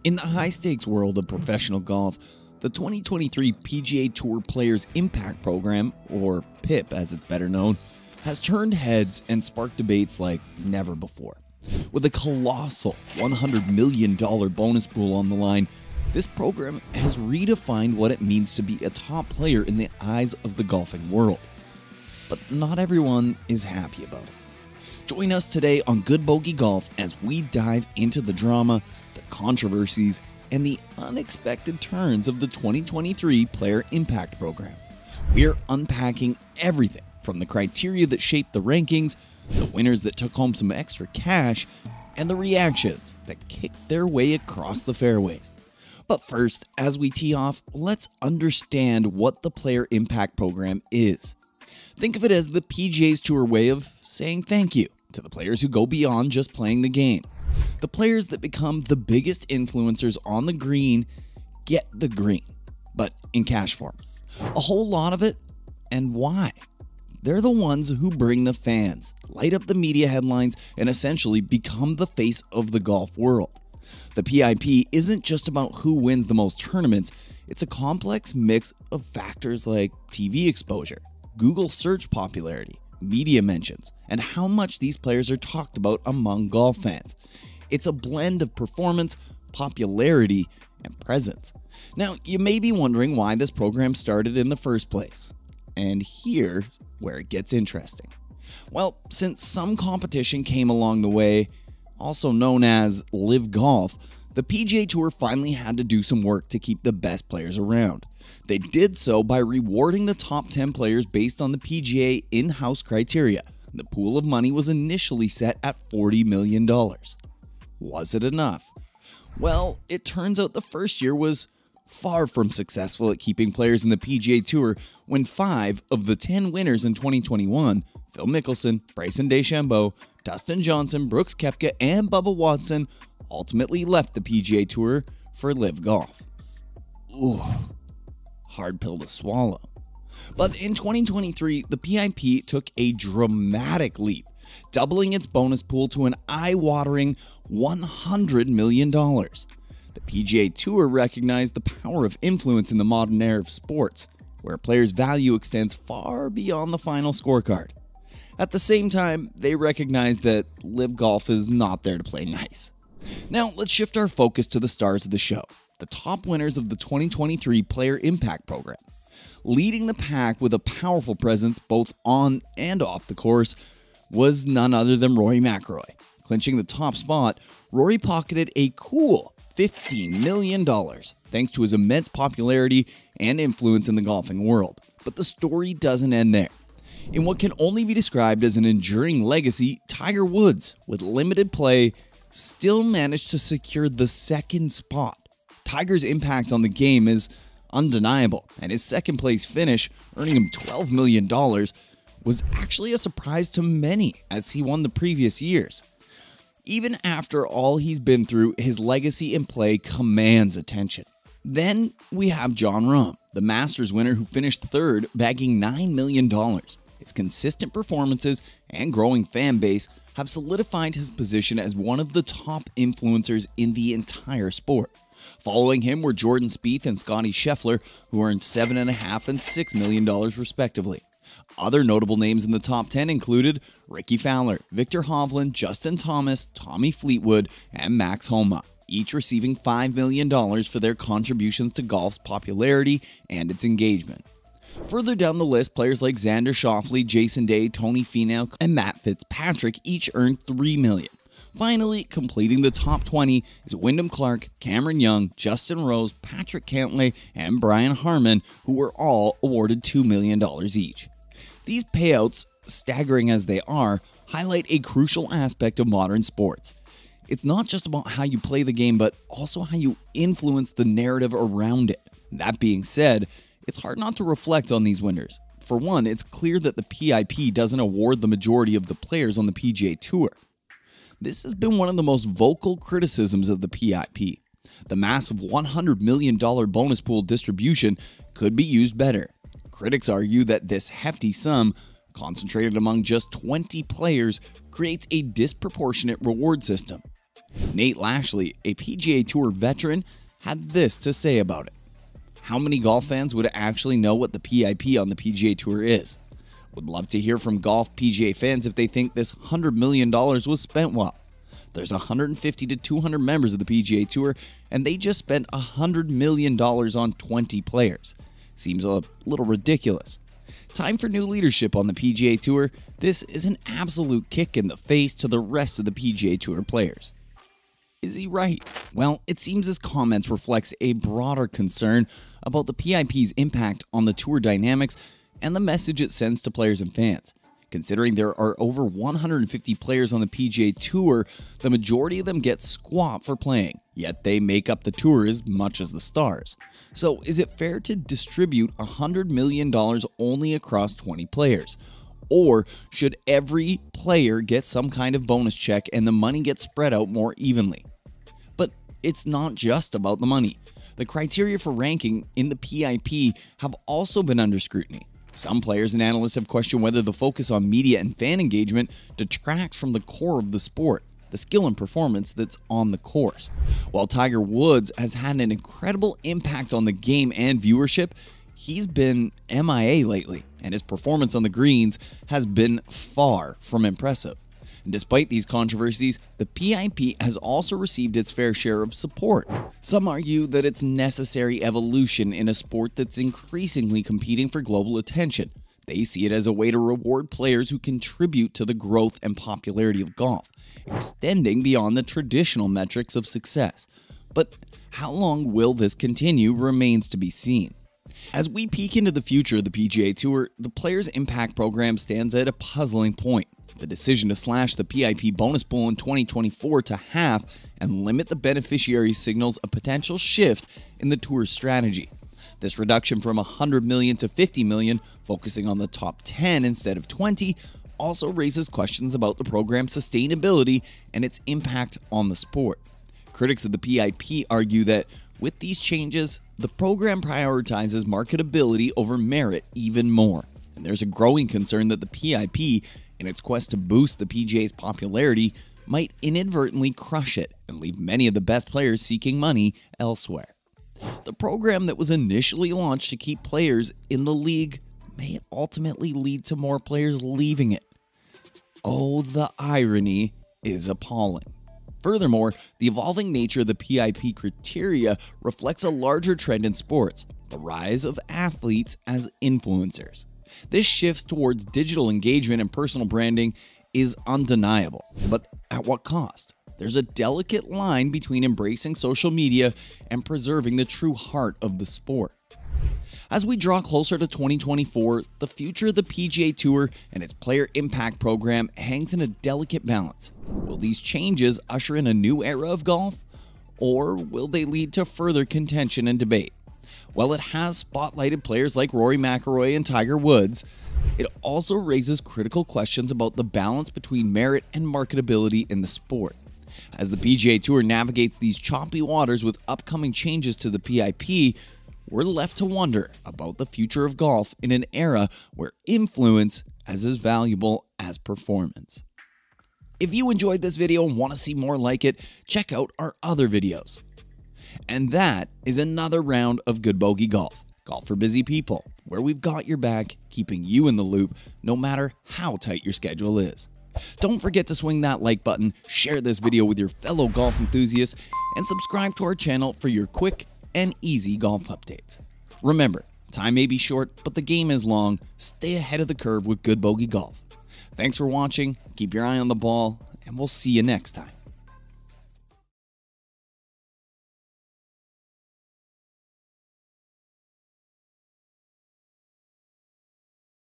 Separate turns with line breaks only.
In the high-stakes world of professional golf, the 2023 PGA Tour Players Impact Program, or PIP as it's better known, has turned heads and sparked debates like never before. With a colossal $100 million bonus pool on the line, this program has redefined what it means to be a top player in the eyes of the golfing world. But not everyone is happy about it. Join us today on Good Bogey Golf as we dive into the drama, the controversies, and the unexpected turns of the 2023 Player Impact Program. We're unpacking everything from the criteria that shaped the rankings, the winners that took home some extra cash, and the reactions that kicked their way across the fairways. But first, as we tee off, let's understand what the Player Impact Program is. Think of it as the PGA's Tour way of saying thank you to the players who go beyond just playing the game. The players that become the biggest influencers on the green get the green, but in cash form. A whole lot of it, and why? They're the ones who bring the fans, light up the media headlines, and essentially become the face of the golf world. The PIP isn't just about who wins the most tournaments, it's a complex mix of factors like TV exposure, Google search popularity, media mentions, and how much these players are talked about among golf fans. It's a blend of performance, popularity, and presence. Now, you may be wondering why this program started in the first place. And here's where it gets interesting. Well, since some competition came along the way, also known as Live Golf, the PGA Tour finally had to do some work to keep the best players around. They did so by rewarding the top 10 players based on the PGA in-house criteria. The pool of money was initially set at $40 million. Was it enough? Well, it turns out the first year was far from successful at keeping players in the PGA Tour when 5 of the 10 winners in 2021, Phil Mickelson, Bryson DeChambeau, Dustin Johnson, Brooks Koepka, and Bubba Watson, ultimately left the PGA Tour for Live Golf. Ooh, hard pill to swallow. But in 2023, the PIP took a dramatic leap, doubling its bonus pool to an eye-watering $100 million. The PGA Tour recognized the power of influence in the modern era of sports, where a player's value extends far beyond the final scorecard. At the same time, they recognized that Live Golf is not there to play nice. Now, let's shift our focus to the stars of the show, the top winners of the 2023 Player Impact Program. Leading the pack with a powerful presence both on and off the course was none other than Rory McIlroy. Clinching the top spot, Rory pocketed a cool $15 million, thanks to his immense popularity and influence in the golfing world. But the story doesn't end there. In what can only be described as an enduring legacy, Tiger Woods, with limited play, still managed to secure the second spot. Tiger's impact on the game is undeniable, and his second place finish, earning him $12 million, was actually a surprise to many as he won the previous years. Even after all he's been through, his legacy in play commands attention. Then we have Jon Rahm, the Masters winner who finished third, bagging $9 million. His consistent performances and growing fan base have solidified his position as one of the top influencers in the entire sport. Following him were Jordan Spieth and Scottie Scheffler, who earned $7.5 and $6 million respectively. Other notable names in the top 10 included Ricky Fowler, Victor Hovland, Justin Thomas, Tommy Fleetwood, and Max Homa, each receiving $5 million for their contributions to golf's popularity and its engagement. Further down the list, players like Xander Schauffele, Jason Day, Tony Finau, and Matt Fitzpatrick each earned $3 million. Finally, completing the top 20 is Wyndham Clark, Cameron Young, Justin Rose, Patrick Cantlay, and Brian Harman, who were all awarded $2 million each. These payouts, staggering as they are, highlight a crucial aspect of modern sports. It's not just about how you play the game, but also how you influence the narrative around it. That being said, it's hard not to reflect on these winners. For one, it's clear that the PIP doesn't award the majority of the players on the PGA Tour. This has been one of the most vocal criticisms of the PIP. The massive $100 million bonus pool distribution could be used better. Critics argue that this hefty sum, concentrated among just 20 players, creates a disproportionate reward system. Nate Lashley, a PGA Tour veteran, had this to say about it. How many golf fans would actually know what the PIP on the PGA Tour is? Would love to hear from golf PGA fans if they think this $100 million was spent well. There's 150 to 200 members of the PGA Tour, and they just spent $100 million on 20 players. Seems a little ridiculous. Time for new leadership on the PGA Tour. This is an absolute kick in the face to the rest of the PGA Tour players. Is he right? Well, it seems his comments reflects a broader concern about the PIP's impact on the tour dynamics and the message it sends to players and fans. Considering there are over 150 players on the PGA Tour, the majority of them get squat for playing, yet they make up the tour as much as the stars. So is it fair to distribute $100 million only across 20 players? Or should every player get some kind of bonus check and the money gets spread out more evenly? But it's not just about the money. The criteria for ranking in the PIP have also been under scrutiny. Some players and analysts have questioned whether the focus on media and fan engagement detracts from the core of the sport, the skill and performance that's on the course. While Tiger Woods has had an incredible impact on the game and viewership, he's been MIA lately, and his performance on the greens has been far from impressive. And despite these controversies, the PIP has also received its fair share of support. Some argue that it's necessary evolution in a sport that's increasingly competing for global attention. They see it as a way to reward players who contribute to the growth and popularity of golf, extending beyond the traditional metrics of success. But how long will this continue remains to be seen. As we peek into the future of the PGA Tour, the Players Impact Program stands at a puzzling point. The decision to slash the PIP bonus pool in 2024 to half and limit the beneficiary signals a potential shift in the tour's strategy. This reduction from $100 million to $50 million, focusing on the top 10 instead of 20, also raises questions about the program's sustainability and its impact on the sport. Critics of the PIP argue that with these changes, the program prioritizes marketability over merit even more. And there's a growing concern that the PIP, in its quest to boost the PGA's popularity, might inadvertently crush it and leave many of the best players seeking money elsewhere. The program that was initially launched to keep players in the league may ultimately lead to more players leaving it. Oh, the irony is appalling. Furthermore, the evolving nature of the PIP criteria reflects a larger trend in sports, the rise of athletes as influencers. This shift towards digital engagement and personal branding is undeniable, but at what cost? There's a delicate line between embracing social media and preserving the true heart of the sport. As we draw closer to 2024, the future of the PGA Tour and its Player Impact Program hangs in a delicate balance. Will these changes usher in a new era of golf, or will they lead to further contention and debate? While it has spotlighted players like Rory McIlroy and Tiger Woods, it also raises critical questions about the balance between merit and marketability in the sport. As the PGA Tour navigates these choppy waters with upcoming changes to the PIP, we're left to wonder about the future of golf in an era where influence is as valuable as performance. If you enjoyed this video and want to see more like it, check out our other videos. And that is another round of Good Bogey Golf, Golf for Busy People, where we've got your back, keeping you in the loop no matter how tight your schedule is. Don't forget to swing that like button, share this video with your fellow golf enthusiasts, and subscribe to our channel for your quick and easy golf updates. Remember, time may be short, but the game is long. Stay ahead of the curve with Good Bogey Golf. Thanks for watching, keep your eye on the ball, and we'll see you next time.